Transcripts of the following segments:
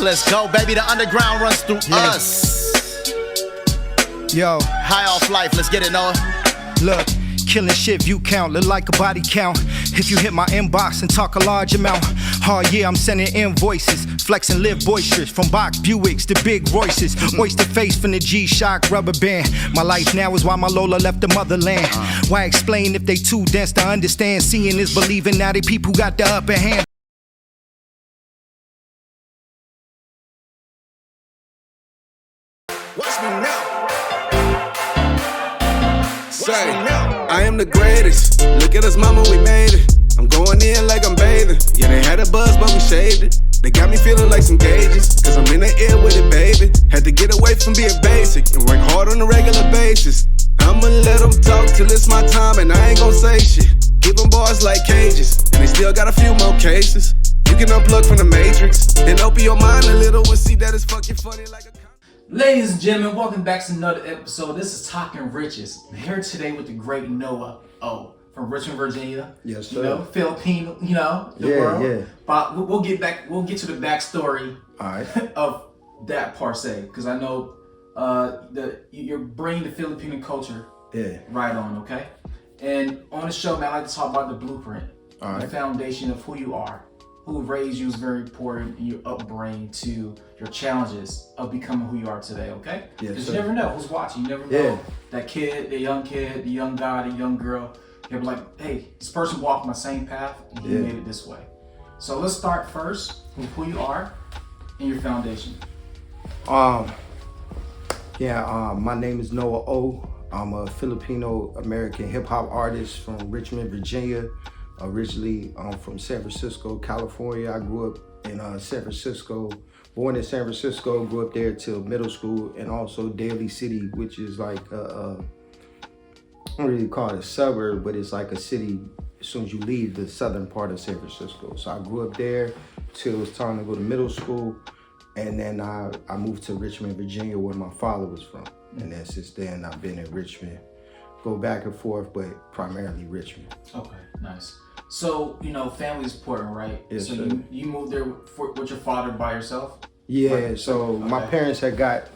Let's go, baby. The underground runs through us. Yo, high off life. Let's get it, Noah. Look, killing shit, view count, look like a body count. If you hit my inbox and talk a large amount, oh yeah, I'm sending invoices. Flex and live boisterous, from box Buicks to big Royces. Oyster face from the G-Shock rubber band. My life now is why my Lola left the motherland. Why explain if they too dense to understand? Seeing is believing, now they people got the upper hand. Watch me now. Say, I am the greatest. Look at us, mama, we made it. I'm going in like I'm bathing. Yeah, they had a buzz, but we shaved it. They got me feeling like some gauges, cause I'm in the air with it, baby. Had to get away from being basic and work hard on a regular basis. I'ma let them talk till it's my time, and I ain't gon' say shit. Give them bars like cages, and they still got a few more cases. You can unplug from the matrix and open your mind a little and see that it's fucking funny like a... Ladies and gentlemen, welcome back to another episode. This is Talking Riches. I'm here today with the great Noah O from Richmond, Virginia. Yes, sir. You know, Filipino, the world. Yeah. But we'll get to the backstory of that per se, because I know that you're bringing the Filipino culture right on, okay? And on the show, man, I like to talk about the blueprint, the foundation of who you are. Who raised you is very important in your upbringing to your challenges of becoming who you are today, okay? Because you never know who's watching. You never know that kid, the young guy, the young girl. You'll be like, hey, this person walked my same path and he made it this way. So let's start first with who you are and your foundation. My name is Noah O. I'm a Filipino-American hip-hop artist from Richmond, Virginia. Originally, I'm from San Francisco, California. I grew up in San Francisco, born in San Francisco, grew up there till middle school, and also Daly City, which is like, I don't really call it a suburb, but it's like a city as soon as you leave the southern part of San Francisco. So I grew up there till it was time to go to middle school, and then I moved to Richmond, Virginia, where my father was from. And then since then, I've been in Richmond. Go back and forth, but primarily Richmond. Okay, nice. So, family is important, right? Yes, so sir. you moved there with your father by yourself? Yeah, right. So my parents had gotten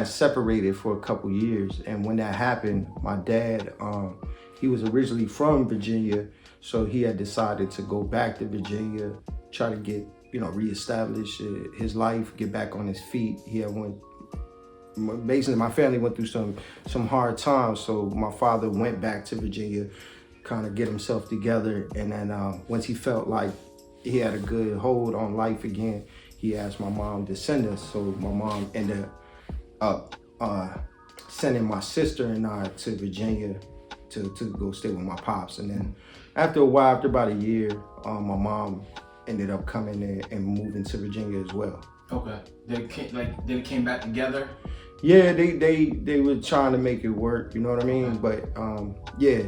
separated for a couple years, and when that happened, my dad, he was originally from Virginia, so he had decided to go back to Virginia, try to get, reestablish his life, get back on his feet. Basically, my family went through some hard times, so my father went back to Virginia, kind of get himself together, and then once he felt like he had a good hold on life again, he asked my mom to send us. So my mom ended up sending my sister and I to Virginia to go stay with my pops. And then after a while, after about a year, my mom ended up coming in and moving to Virginia as well. Okay. They came back together? Yeah, they were trying to make it work, you know what I mean? But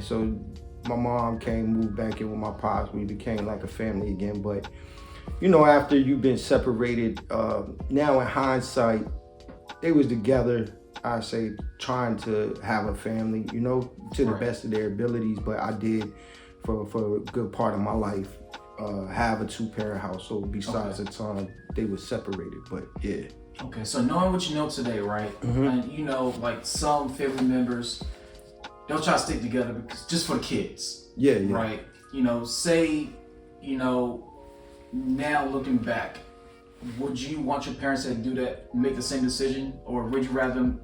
so my mom moved back in with my pops. We became like a family again. But, after you've been separated, now in hindsight, they was together, I say, trying to have a family, to the best of their abilities. But I did, for a good part of my life, have a two-parent household besides the time they were separated, but yeah. Okay, so knowing what you know today, right? And like some family members, they'll try to stick together because just for the kids. Yeah. Right? Say, now looking back, would you want your parents to do that, make the same decision? Or would you rather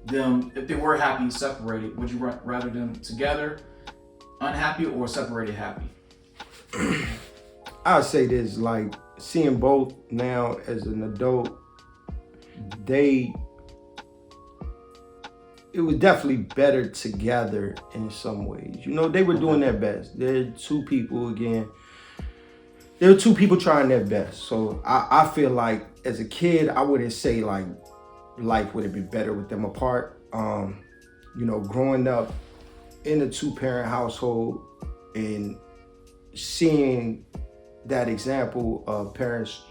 them, if they were happy separated, would you rather them together, unhappy, or separated happy? I'd say this, like, seeing both now as an adult, it was definitely better together in some ways. They were doing their best. They were two people trying their best. So I feel like as a kid, I wouldn't say like life would have been better with them apart. Growing up in a two-parent household and seeing that example of parents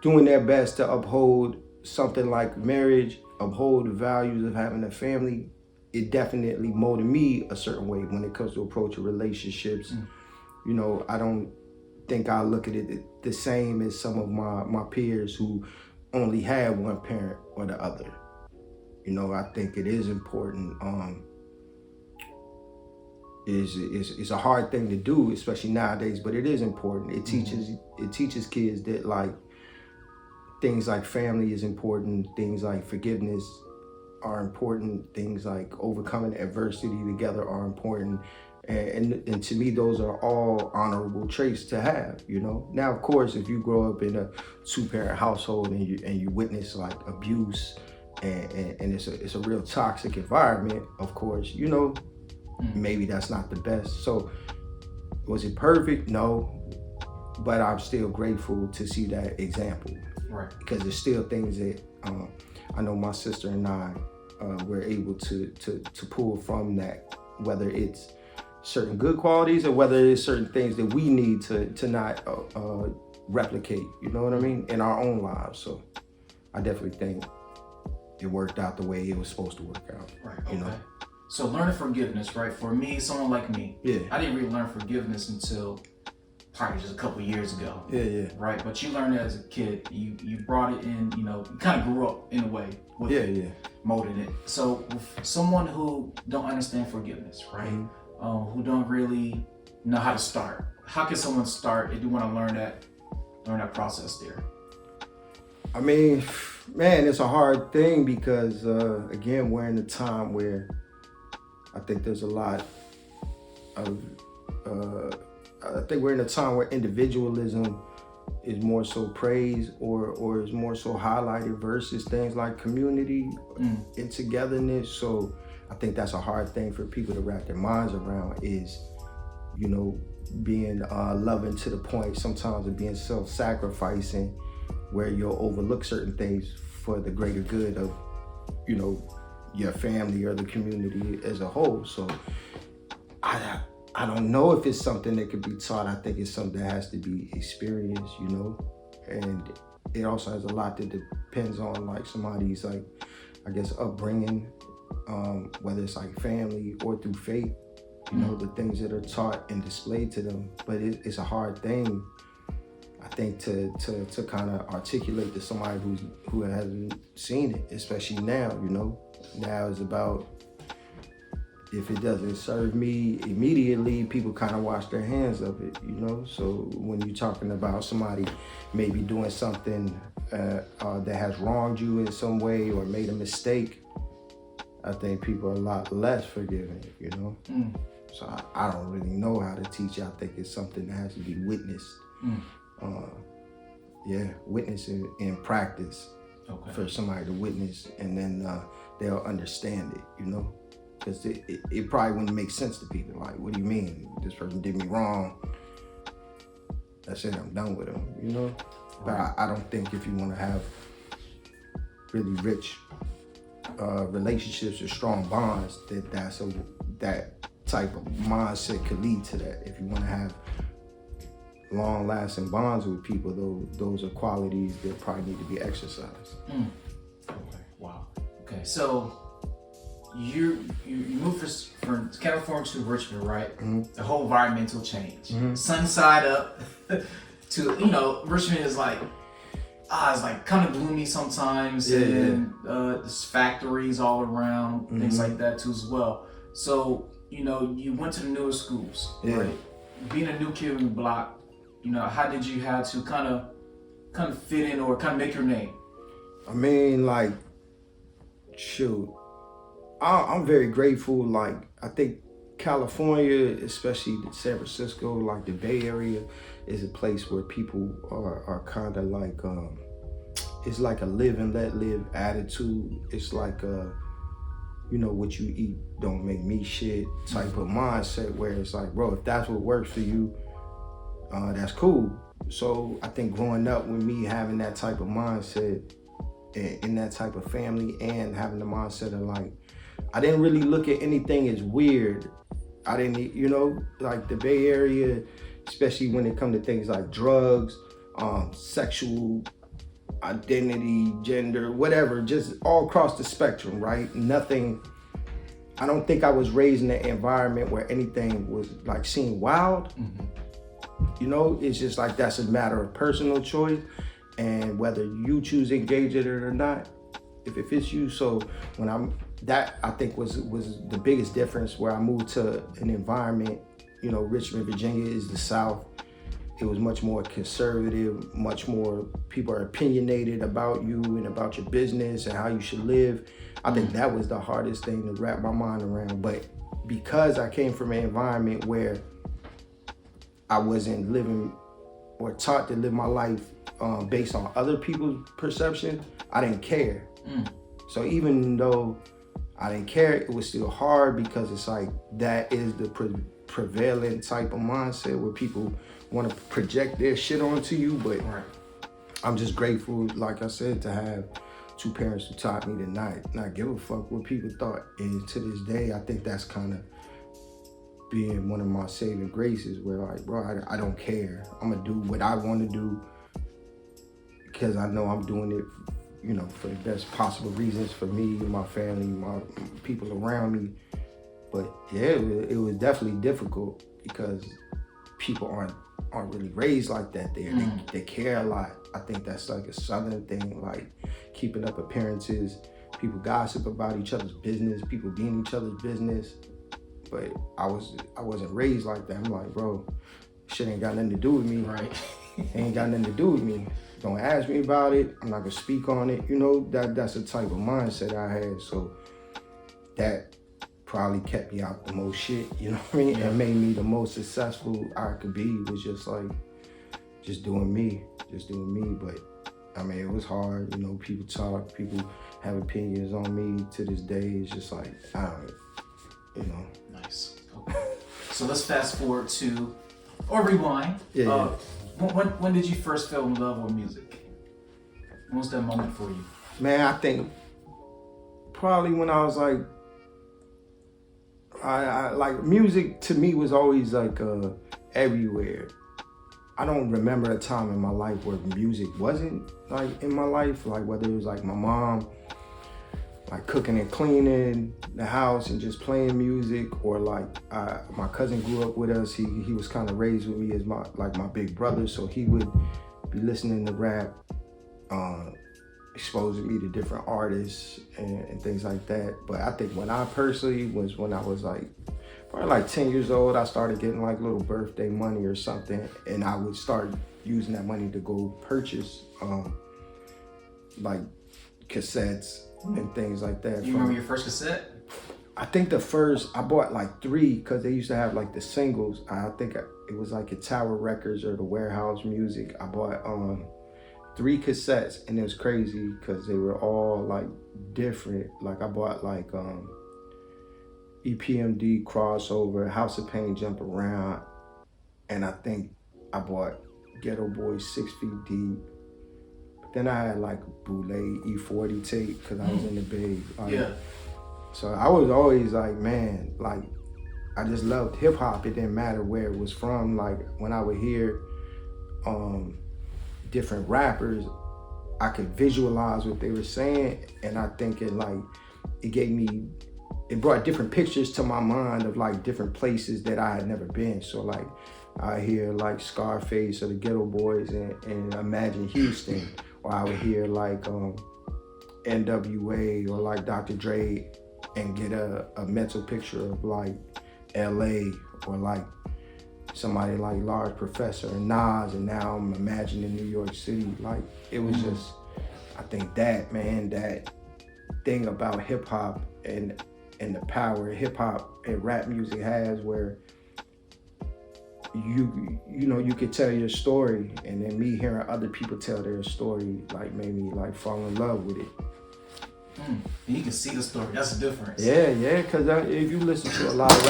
doing their best to uphold something like marriage, uphold the values of having a family, it definitely molded me a certain way when it comes to approaching relationships. I don't think I look at it the same as some of my peers who only had one parent or the other. You know, I think it is important. It's a hard thing to do, especially nowadays, but it is important. It teaches kids that like things like family is important, things like forgiveness are important, things like overcoming adversity together are important. And to me, those are all honorable traits to have, you know? Now, of course, if you grow up in a 2-parent household and you witness like abuse and it's a real toxic environment, of course, you know, maybe that's not the best. So was it perfect? No, but I'm still grateful to see that example. Right. Because there's still things that I know my sister and I were able to pull from that, whether it's certain good qualities or whether it's certain things that we need to not replicate, you know what I mean, in our own lives. So I definitely think it worked out the way it was supposed to work out. Right. You know? So learning forgiveness, right? For me, someone like me, I didn't really learn forgiveness until probably just a couple years ago. Yeah. Right, but you learned it as a kid. You brought it in. You know, you kind of grew up in a way with it, molded it. So with someone who don't understand forgiveness, right? Who don't really know how to start. How can someone start if you want to learn that process there? I mean, man, it's a hard thing because again, we're in a time where I think there's a lot of I think we're in a time where individualism is more so praised or is more so highlighted versus things like community and togetherness. So I think that's a hard thing for people to wrap their minds around is, you know, being loving to the point sometimes of being self-sacrificing where you'll overlook certain things for the greater good of, you know, your family or the community as a whole. So I don't know if it's something that could be taught. I think it's something that has to be experienced, you know, and it also has a lot that depends on like somebody's like, I guess, upbringing, whether it's like family or through faith, you know, the things that are taught and displayed to them. But it's a hard thing, I think, to kind of articulate to somebody who hasn't seen it, especially now, you know. Now it's about, if it doesn't serve me immediately, people kind of wash their hands of it, you know? So when you're talking about somebody maybe doing something that has wronged you in some way or made a mistake, I think people are a lot less forgiving, you know? So I don't really know how to teach it. I think it's something that has to be witnessed. Witness in practice for somebody to witness, and then they'll understand it, you know? Because it probably wouldn't make sense to people. Like, what do you mean? This person did me wrong. That's it, I'm done with them, you know? But I don't think if you want to have really rich relationships or strong bonds, that type of mindset could lead to that. If you want to have long-lasting bonds with people, those are qualities that probably need to be exercised. Okay, wow. Okay, so you moved from California to Richmond, right? The whole environmental change, sunny side up to, you know, Richmond is like, it's like kind of gloomy sometimes, and there's factories all around, things like that too as well. So, you know, you went to the newer schools, right? Being a new kid on the block, you know, how did you have to kind of fit in or kind of make your name? I mean, like, shoot, I'm very grateful. Like, I think California, especially San Francisco, like the Bay Area, is a place where people are kind of like, it's like a live and let live attitude. It's like you know, what you eat don't make me shit type of mindset, where it's like, bro, if that's what works for you, that's cool. So I think growing up with me having that type of mindset in that type of family and having the mindset of like, I didn't really look at anything as weird. I didn't, you know, like the Bay Area, especially when it comes to things like drugs, sexual identity, gender, whatever, just all across the spectrum, right? Nothing, I don't think I was raised in an environment where anything was like seen wild. You know, it's just like that's a matter of personal choice, and whether you choose to engage it or not, if it fits you. So when I think was the biggest difference where I moved to an environment. You know, Richmond, Virginia is the South. It was much more conservative, much more people are opinionated about you and about your business and how you should live. I think that was the hardest thing to wrap my mind around. But because I came from an environment where I wasn't living or taught to live my life based on other people's perception, I didn't care. So even though I didn't care, it was still hard because it's like that is the prevalent type of mindset where people want to project their shit onto you. But I'm just grateful, like I said, to have two parents who taught me to not give a fuck what people thought. And to this day, I think that's kind of being one of my saving graces where like, bro, I don't care. I'm gonna do what I want to do because I know I'm doing it, you know, for the best possible reasons for me, my family, my people around me. But yeah, it was definitely difficult because people aren't really raised like that there. They care a lot. I think that's like a Southern thing, like keeping up appearances. People gossip about each other's business. People be in each other's business. But I wasn't raised like that. I'm like, bro, shit ain't got nothing to do with me. Right. Ain't got nothing to do with me. Don't ask me about it. I'm not gonna speak on it. You know, that's the type of mindset I had. So that probably kept me out the most shit, you know what I mean? And made me the most successful I could be, was just like, just doing me. But I mean, it was hard, you know, people talk, people have opinions on me to this day. It's just like, I don't, you know. Nice. Okay. So let's fast forward to, or rewind. Yeah. When did you first fall in love with music? When was that moment for you? Man, I think probably when I was like, I like music to me was always like everywhere. I don't remember a time in my life where music wasn't like in my life, like whether it was like my mom like cooking and cleaning the house and just playing music, or like my cousin grew up with us. He was kind of raised with me as my big brother, so he would be listening to rap, exposing me to different artists and things like that. But I think when I personally was when I was like probably like 10 years old, I started getting like little birthday money or something, and I would start using that money to go purchase like cassettes and things like that. You remember your first cassette? I think I bought like 3 because they used to have like the singles. I think it was like at Tower Records or the Warehouse Music. I bought 3 cassettes, and it was crazy because they were all like different. Like I bought like EPMD Crossover, House of Pain Jump Around, and I think I bought Ghetto Boys 6 Feet Deep. Then I had like Boule E40 tape because I was in the Bay. Yeah. So I was always like, man, like I just loved hip hop. It didn't matter where it was from. Like when I would hear different rappers, I could visualize what they were saying, and I think it brought different pictures to my mind of like different places that I had never been. So like I hear like Scarface or the Ghetto Boys and imagine Houston. Or I would hear like NWA or like Dr. Dre and get a mental picture of like LA, or like somebody like Large Professor and Nas, and now I'm imagining New York City. Like it was just, I think that thing about hip hop and the power hip hop and rap music has, where you could tell your story, and then me hearing other people tell their story like made me like fall in love with it. You can see the story. That's the difference. Yeah, because if you listen to a lot of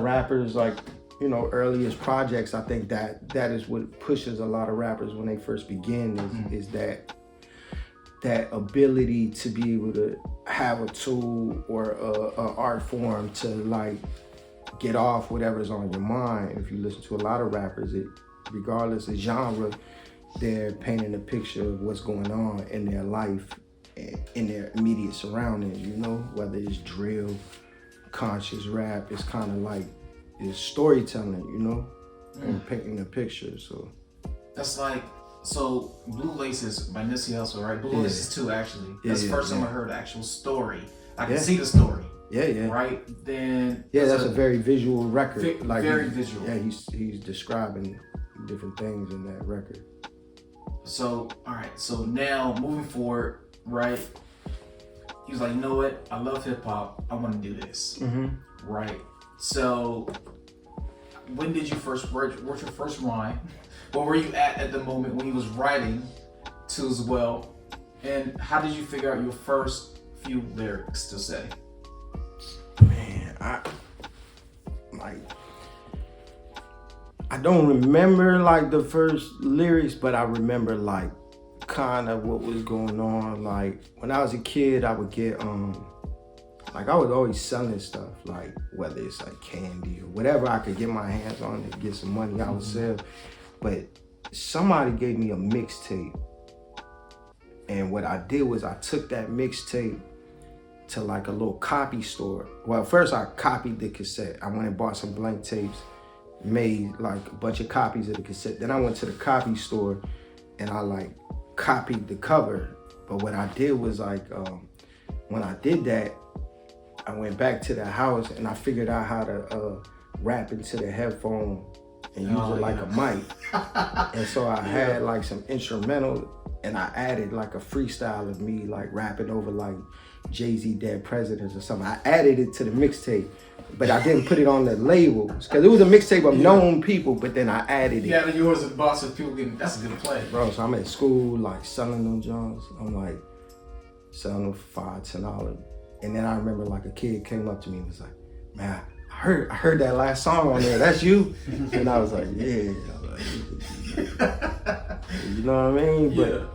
rappers, like, you know, earliest projects, I think that is what pushes a lot of rappers when they first begin is that ability to be able to have a tool or a art form to like get off whatever's on your mind. If you listen to a lot of rappers, regardless of genre, they're painting a picture of what's going on in their life, in their immediate surroundings, you know, whether it's drill, conscious rap, it's kind of like storytelling, you know, and painting a picture. So that's like, so Blue Laces by Nipsey Hussle, right? Blue Laces 2, actually. That's the first time I heard the actual story. I can see the story. Yeah. Right? Then that's a very visual record. Very visual. Yeah, he's describing different things in that record. So, all right. So now moving forward, right? He was like, you know what? I love hip hop. I want to do this. Right. So, when did you first what's your first rhyme? Where were you at the moment when you was writing too as well? And how did you figure out your first few lyrics to say? Man, I don't remember like the first lyrics, but I remember like kind of what was going on. Like when I was a kid, I would get like I was always selling stuff, like whether it's like candy or whatever I could get my hands on to get some money, I would sell. But somebody gave me a mixtape, and what I did was I took that mixtape to like a little copy store. Well, first I copied the cassette. I went and bought some blank tapes, made like a bunch of copies of the cassette. Then I went to the copy store and I like copied the cover. But what I did was like, when I did that, I went back to the house and I figured out how to rap into the headphone and use it like a mic. And so I had like some instrumental, and I added like a freestyle of me like rapping over like Jay-Z Dead Presidents or something. I added it to the mixtape, but I didn't put it on the labels because it was a mixtape of known people, but then I added it. Yeah, yours is boss of people getting, that's a good play. Bro, so I'm at school like selling them Johns. I'm like selling them for $5-10. And then I remember like a kid came up to me and was like, man, I heard that last song on there. That's you? And I was like, yeah. You know what I mean? But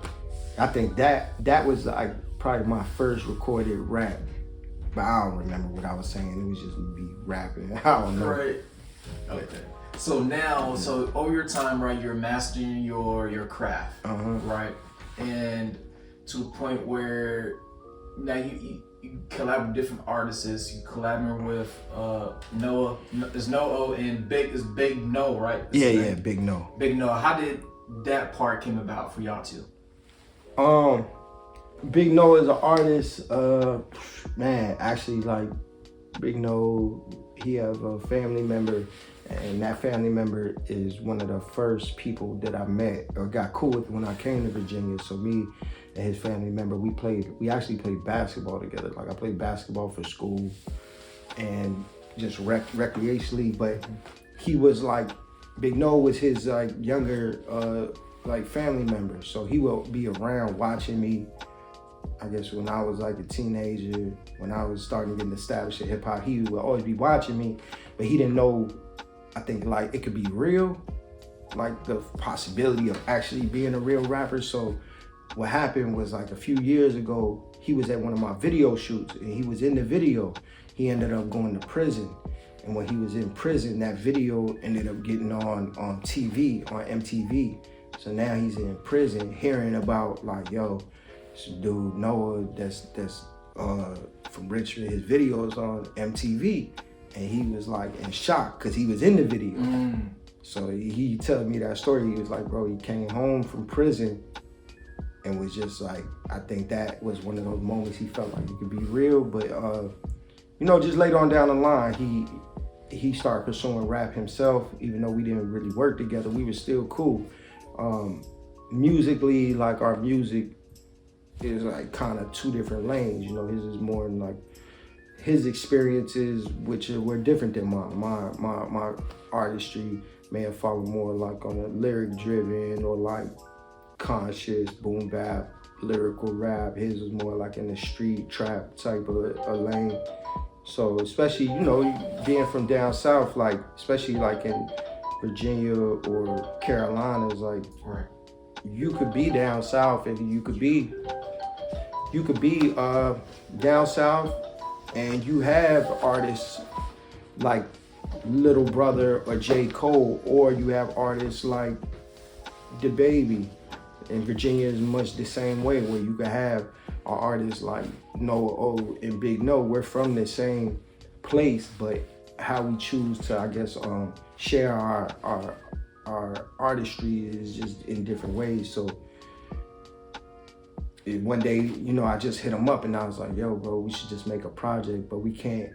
I think that was like probably my first recorded rap. But I don't remember what I was saying. It was just me rapping. I don't know. Right. Okay. So now, so over your time, right, you're mastering your craft, right? And to the point where now you collaborate with different artists. You collaborate with Noah. There's No and Big No, right? Yeah, Big No. Big No. How did that part came about for y'all two? Big No is an artist. Man, actually, like Big No, he has a family member, and that family member is one of the first people that I met or got cool with when I came to Virginia. So me and his family member, we actually played basketball together. Like I played basketball for school and just recreationally, but he was like, Big No was his like younger like family member. So he will be around watching me. I guess when I was like a teenager, when I was starting to get established in hip hop, he would always be watching me, but he didn't know, I think like it could be real, like the possibility of actually being a real rapper. So what happened was like a few years ago, he was at one of my video shoots and he was in the video. He ended up going to prison. And when he was in prison, that video ended up getting on TV, on MTV. So now he's in prison hearing about like, yo, this dude Noah that's from Richmond, his videos on MTV, and he was like in shock because he was in the video. So he told me that story. He was like, bro, he came home from prison and was just like, I think that was one of those moments he felt like it could be real. But you know, just later on down the line, he started pursuing rap himself. Even though we didn't really work together, we were still cool. Musically, like our music is like kind of two different lanes. You know, his is more in like his experiences, which were different than mine. My artistry may have followed more like on a lyric driven or like conscious boom bap, lyrical rap. His was more like in the street trap type of a lane. So especially, you know, being from down south, like especially like in Virginia or Carolinas, like you could be down south and you could be down south and you have artists like Little Brother or J. Cole, or you have artists like DaBaby. And Virginia is much the same way, where you could have artists like Noah O and Big No. We're from the same place, but how we choose to, I guess, share our artistry is just in different ways. So one day, you know, I just hit him up and I was like, yo, bro, we should just make a project, but we can't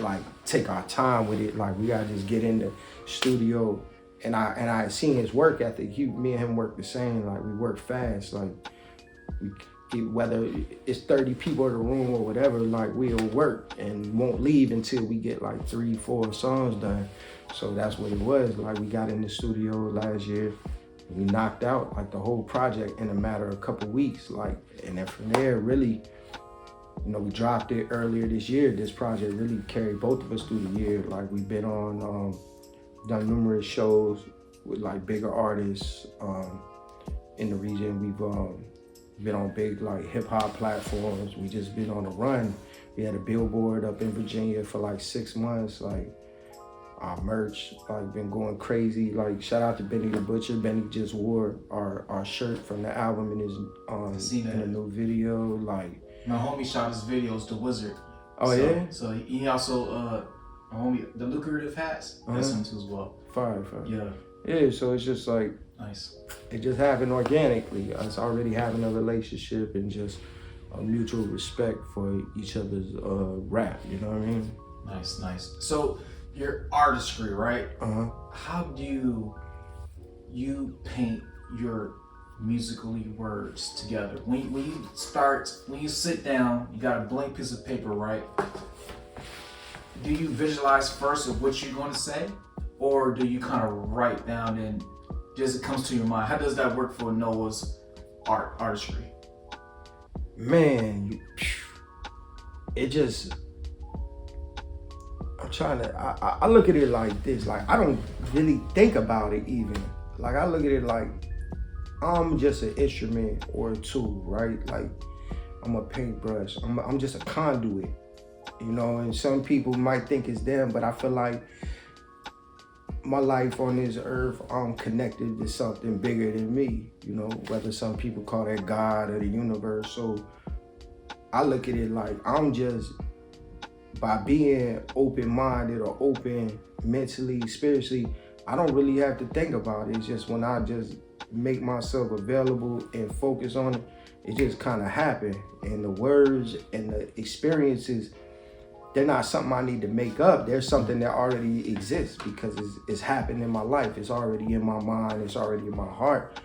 like take our time with it. Like, we gotta just get in the studio. And I seen his work ethic. Me and him work the same. Like, we work fast. Like, whether it's 30 people in the room or whatever, like, we'll work and won't leave until we get like 3-4 songs done. So that's what it was. Like, we got in the studio last year. We knocked out like the whole project in a matter of a couple weeks. Like, and then from there, really, you know, we dropped it earlier this year. This project really carried both of us through the year. Like, we've been on, done numerous shows with like bigger artists in the region. We've been on big like hip hop platforms. We just been on a run. We had a billboard up in Virginia for like 6 months. Like, our merch like been going crazy. Like, shout out to Benny the Butcher. Benny just wore our shirt from the album in his in a new video. Like, my homie shot his videos, The Wizard. Oh, yeah? So he also my homie, the lucrative hats, that's him too as well. Fire. Yeah. Yeah, so it's just like, nice. It just happened organically. Us already having a relationship and just a mutual respect for each other's rap, you know what I mean? Nice. So your artistry, right? How do you paint your musically words together? When you sit down, you got a blank piece of paper, right? Do you visualize first of what you're going to say, or do you kind of write down and just it comes to your mind? How does that work for Noah's artistry? Man, it just, I'm trying to, I look at it like this. Like, I don't really think about it even. Like, I look at it like I'm just an instrument or a tool, right? Like, I'm a paintbrush. I'm just a conduit. You know, and some people might think it's them, but I feel like my life on this earth, I'm connected to something bigger than me, you know, whether some people call that God or the universe. So I look at it like I'm just, by being open-minded or open mentally, spiritually, I don't really have to think about it. It's just when I just make myself available and focus on it, it just kind of happen. And the words and the experiences, they're not something I need to make up. They're something that already exists because it's happened in my life. It's already in my mind. It's already in my heart.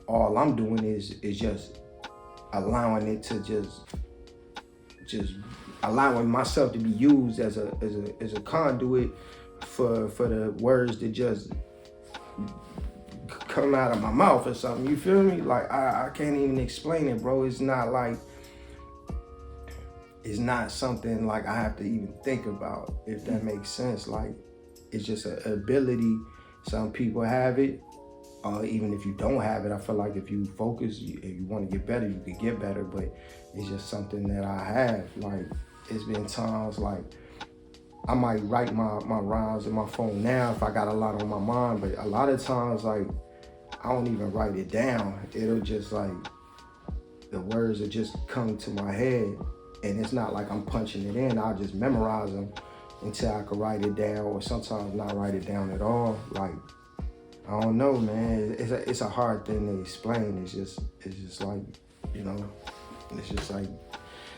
All I'm doing is just allowing it to just allowing myself to be used as a conduit for the words to just come out of my mouth or something. You feel me? Like, I can't even explain it, bro. It's not something like I have to even think about, if that makes sense. Like, it's just an ability. Some people have it. Even if you don't have it, I feel like if you focus, if you want to get better, you can get better. But it's just something that I have. Like, it's been times like I might write my rhymes in my phone now if I got a lot on my mind. But a lot of times, like, I don't even write it down. It'll just like, the words will just come to my head. And it's not like I'm punching it in. I'll just memorize them until I can write it down, or sometimes not write it down at all. Like, I don't know, man. It's a hard thing to explain. It's just like, you know, it's just like,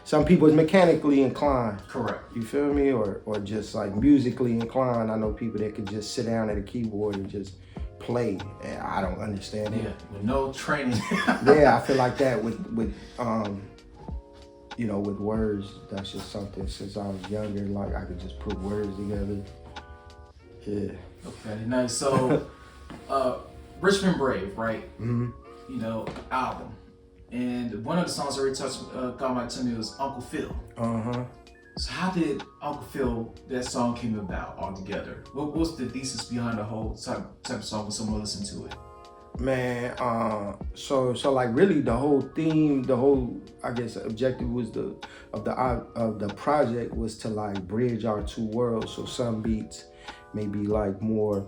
some people is mechanically inclined. Correct. You feel me? Or just like musically inclined. I know people that could just sit down at a keyboard and just play. And I don't understand it. Yeah, with no training. Yeah, I feel like that with you know, with words, that's just something since I was younger, like I could just put words together. Yeah. Okay, nice. So, Richmond Brave, right? Mm-hmm. You know, album. And one of the songs I already got my attention was Uncle Phil. Uh-huh. So how did Uncle Phil, that song came about altogether? What was the thesis behind the whole type of song when someone listened to it? Man, so like really the whole theme, the whole, I guess, objective was of the project was to like bridge our two worlds. So some beats may be like more,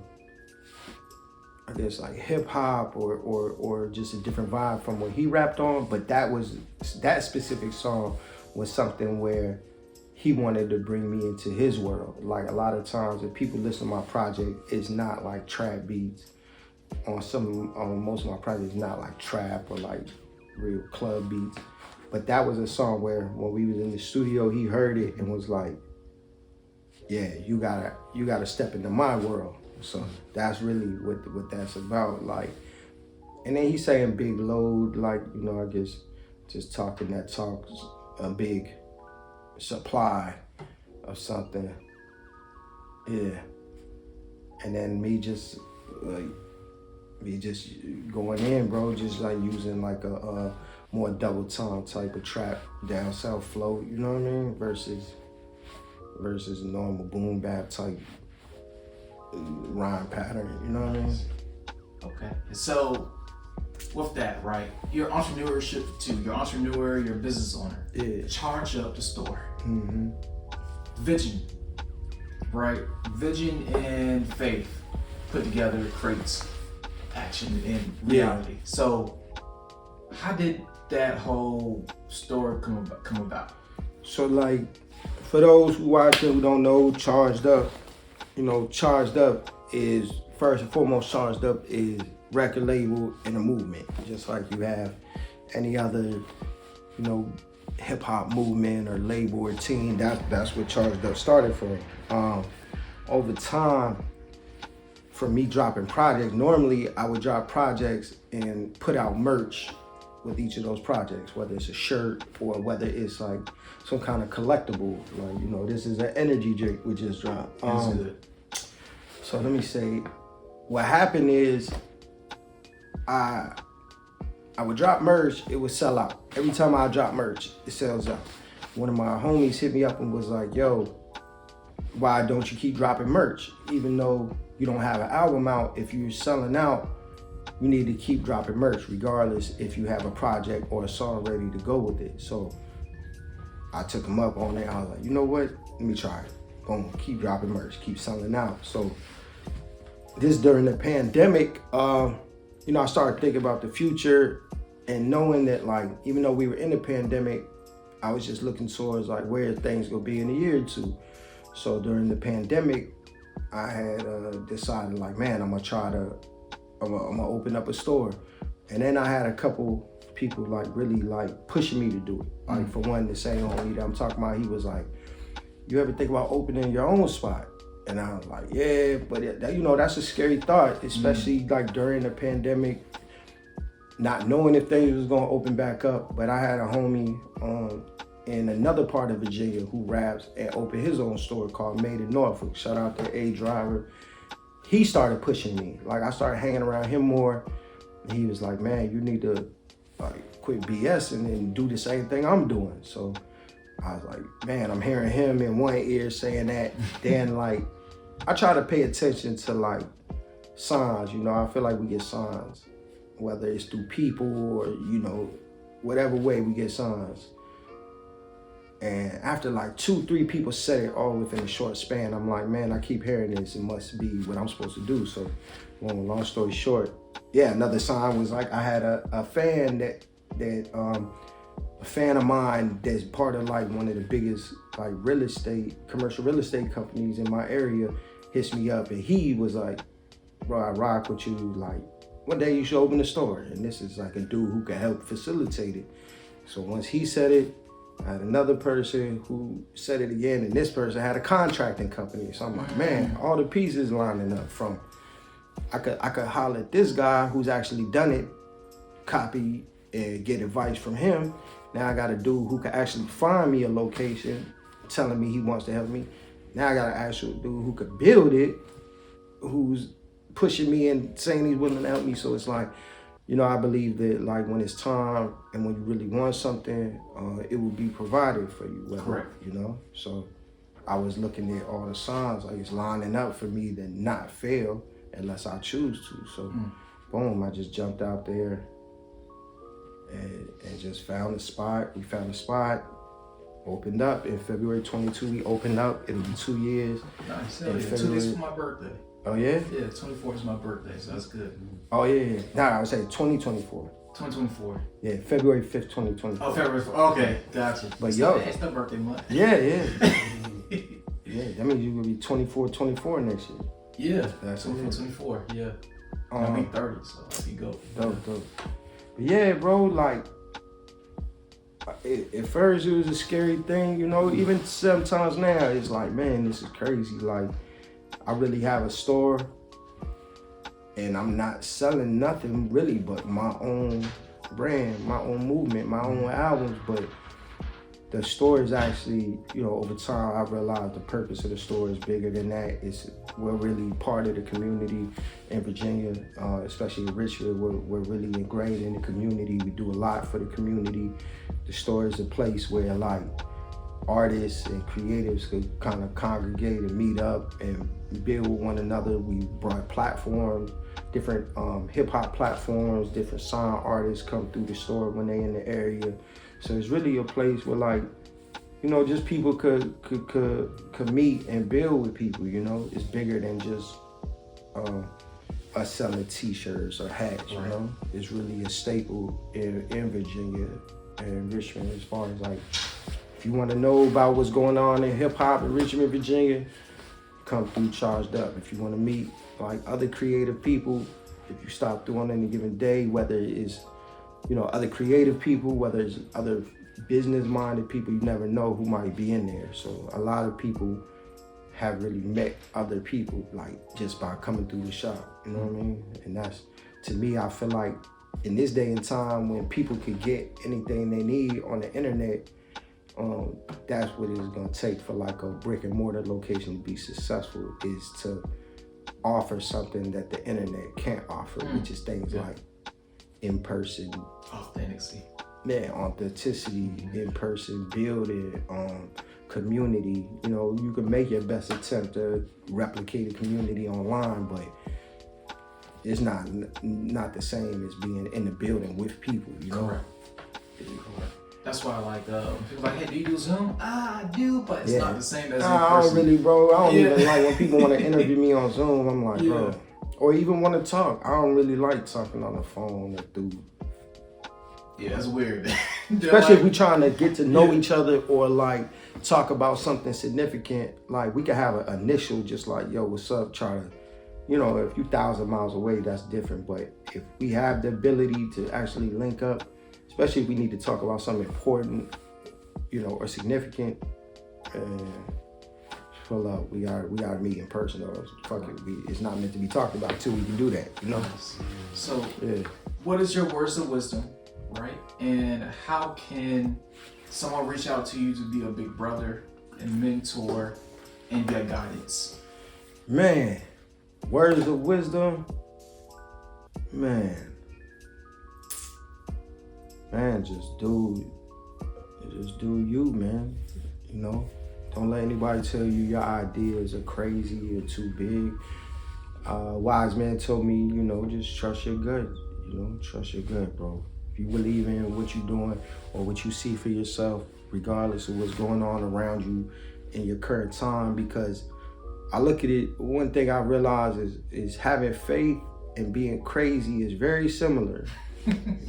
I guess, like hip hop or just a different vibe from what he rapped on. But that specific song was something where he wanted to bring me into his world. Like a lot of times if people listen to my project, it's not like trap beats. On most of my projects, not like trap or like real club beats. But that was a song where when we was in the studio, he heard it and was like, yeah, you gotta step into my world. So that's really what that's about. Like, and then he's saying big load, like, you know, I guess just talking that talk, a big supply of something. Yeah. And then me just going in, bro, just like using like a more double time type of trap down south flow, you know what I mean? Versus normal boom bap type rhyme pattern, you know what I mean? Okay. So with that, right? You're entrepreneurship too. You're an entrepreneur, you're a business owner. Yeah. Charge up the store. Mm-hmm. Vision, right? Vision and faith put together creates action and reality. Yeah. So how did that whole story come about? So like, for those who watch and who don't know, Charged Up, you know, Charged Up is, first and foremost, Charged Up is record label and a movement. Just like you have any other, you know, hip hop movement or label or team, that's what Charged Up started from. Over time, for me dropping projects, normally I would drop projects and put out merch with each of those projects, whether it's a shirt or whether it's like some kind of collectible, like, you know, this is an energy drink we just dropped. So let me say, what happened is I would drop merch, it would sell out. Every time I drop merch, it sells out. One of my homies hit me up and was like, yo, why don't you keep dropping merch? Even though you don't have an album out, if you're selling out, you need to keep dropping merch, regardless if you have a project or a song ready to go with it. So I took him up on it. I was like, you know what? Let me try it. Boom, keep dropping merch, keep selling out. So this during the pandemic, you know, I started thinking about the future and knowing that, like, even though we were in the pandemic, I was just looking towards like where things gonna be in a year or two. So during the pandemic, I had decided like, man, I'm gonna open up a store. And then I had a couple people like really like pushing me to do it. Like for one, the same homie that I'm talking about, he was like, you ever think about opening your own spot? And I was like, yeah, but you know, that's a scary thought, especially like during the pandemic, not knowing if things was gonna open back up. But I had a homie in another part of Virginia who raps and opened his own store called Made in Norfolk. Shout out to A Driver. He started pushing me. Like I started hanging around him more. And he was like, man, you need to like quit BSing and do the same thing I'm doing. So I was like, man, I'm hearing him in one ear saying that. Then like, I try to pay attention to like signs, you know, I feel like we get signs, whether it's through people or, you know, whatever way we get signs. And after like 2-3 people said it all within a short span, I'm like, man, I keep hearing this. It must be what I'm supposed to do. So, well, long story short, yeah, another sign was like I had a fan a fan of mine that's part of like one of the biggest like commercial real estate companies in my area hits me up, and he was like, bro, I rock with you. Like, one day you should open a store. And this is like a dude who can help facilitate it. So once he said it, I had another person who said it again, and this person had a contracting company. So I'm like, man, all the pieces lining up from, I could holler at this guy who's actually done it, copy and get advice from him. Now I got a dude who can actually find me a location, telling me he wants to help me. Now I got an actual dude who could build it, who's pushing me and saying he's willing to help me. So it's like, you know, I believe that like when it's time and when you really want something, it will be provided for you. Correct. You know, so I was looking at all the signs, like it's lining up for me to not fail unless I choose to. So boom, I just jumped out there and just found a spot. We found a spot, opened up in February 22. We opened up. It'll be 2 years. Nice. Yeah, 2 days for my birthday. Oh yeah? Yeah, 24 is my birthday, so that's good. Oh yeah. Nah, I would say 2024. 2024. Yeah, February 5th, 2024. Oh, February 5th. Okay, gotcha. But yo, it's the birthday month. Yeah. Yeah, that means you're gonna be 24 next year. Yeah, that's 24. Yeah. I'll be 30, so there you go. Dope. But yeah, bro, like, at first it was a scary thing, you know, even sometimes now it's like, man, this is crazy. Like, I really have a store and I'm not selling nothing really but my own brand, my own movement, my own albums, but the store is actually, you know, over time I realized the purpose of the store is bigger than that. We're really part of the community in Virginia, especially in Richmond. We're really ingrained in the community. We do a lot for the community. The store is a place where like artists and creatives could kind of congregate and meet up and build with one another. We brought platforms, different hip hop platforms, different sound artists come through the store when they in the area. So it's really a place where, like, you know, just people could meet and build with people, you know? It's bigger than just us selling t-shirts or hats, you know? It's really a staple in Virginia and Richmond as far as, like, if you want to know about what's going on in hip-hop in Richmond, Virginia, come through Charged Up. If you want to meet, like, other creative people, if you stop through on any given day, whether it's, you know, other creative people, whether it's other business-minded people you never know who might be in there. So a lot of people have really met other people, like, just by coming through the shop, you know what I mean? And that's, to me, I feel like in this day and time when people could get anything they need on the internet, that's what it's gonna take for like a brick and mortar location to be successful, is to offer something that the internet can't offer, which is things like in-person authenticity. Yeah, authenticity, in-person building, community. You know, you can make your best attempt to replicate a community online, but it's not the same as being in the building with people, you know? Correct. That's why I like, people like, hey, do you do Zoom? I do, but it's not the same as in person. I don't really, bro. I don't even like when people want to interview me on Zoom. I'm like, bro. Or even want to talk. I don't really like talking on the phone or through. Yeah, that's weird. Especially if we trying to get to know each other or like talk about something significant. Like we could have an initial just like, yo, what's up? Try to, you know, if you 1,000 miles away, that's different. But if we have the ability to actually link up, especially if we need to talk about something important, you know, or significant, pull up. We gotta meet in person, or fuck it. It's not meant to be talked about until we can do that, you know. So, what is your words of wisdom, right? And how can someone reach out to you to be a big brother and mentor and be a guidance? Man, words of wisdom, man, just do you, man. You know, don't let anybody tell you your ideas are crazy or too big. Wise man told me, you know, just trust your gut. You know, trust your gut, bro. If you believe in what you're doing or what you see for yourself, regardless of what's going on around you in your current time, because I look at it, one thing I realize is having faith and being crazy is very similar.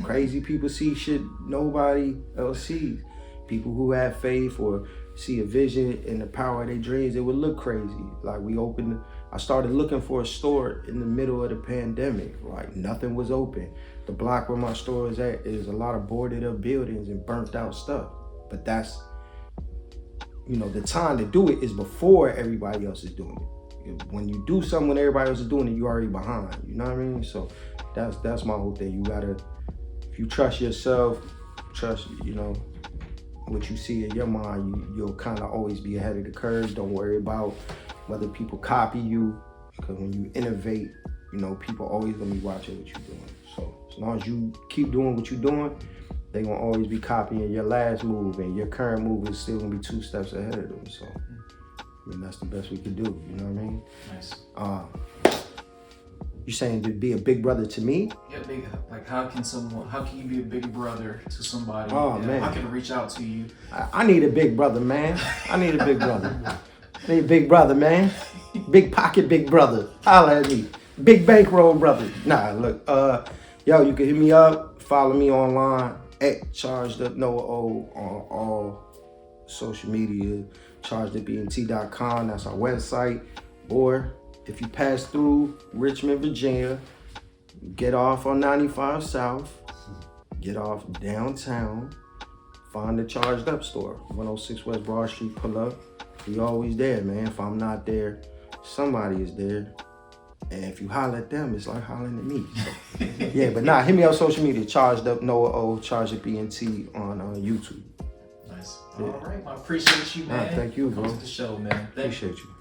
Crazy people see shit nobody else sees. People who have faith or see a vision and the power of their dreams, it would look crazy. Like I started looking for a store in the middle of the pandemic. Like nothing was open. The block where my store is at is a lot of boarded up buildings and burnt out stuff. But that's, you know, the time to do it is before everybody else is doing it. When you do something when everybody else is doing it, you're already behind. You know what I mean? So that's my whole thing. You gotta, if you trust yourself, trust, you know, what you see in your mind, you'll kind of always be ahead of the curve. Don't worry about whether people copy you, because when you innovate, you know, people always gonna be watching what you're doing. So as long as you keep doing what you're doing, they gonna always be copying your last move, and your current move is still gonna be 2 steps ahead of them. So, I mean, that's the best we can do. You know what I mean? Nice. You saying to be a big brother to me? Yeah, like how can you be a big brother to somebody? Oh, man. How can I reach out to you? I need a big brother, man. I need a big brother. I need a big brother, man. Big pocket, big brother. Holla at me. Big bankroll brother. Nah, look, yo, you can hit me up, follow me online at Charged Up Noah O on all social media. ChargedUpENT.com. That's our website. Or if you pass through Richmond, Virginia, get off on 95 South, get off downtown, find the Charged Up store, 106 West Broad Street, pull up. We always there, man. If I'm not there, somebody is there. And if you holler at them, it's like hollering at me. So, yeah, but hit me on social media, Charged Up Noah O, Charged Up ENT on YouTube. Nice. Yeah. All right, I appreciate you, man. Thank you, bro. Come to the show, man. Appreciate you.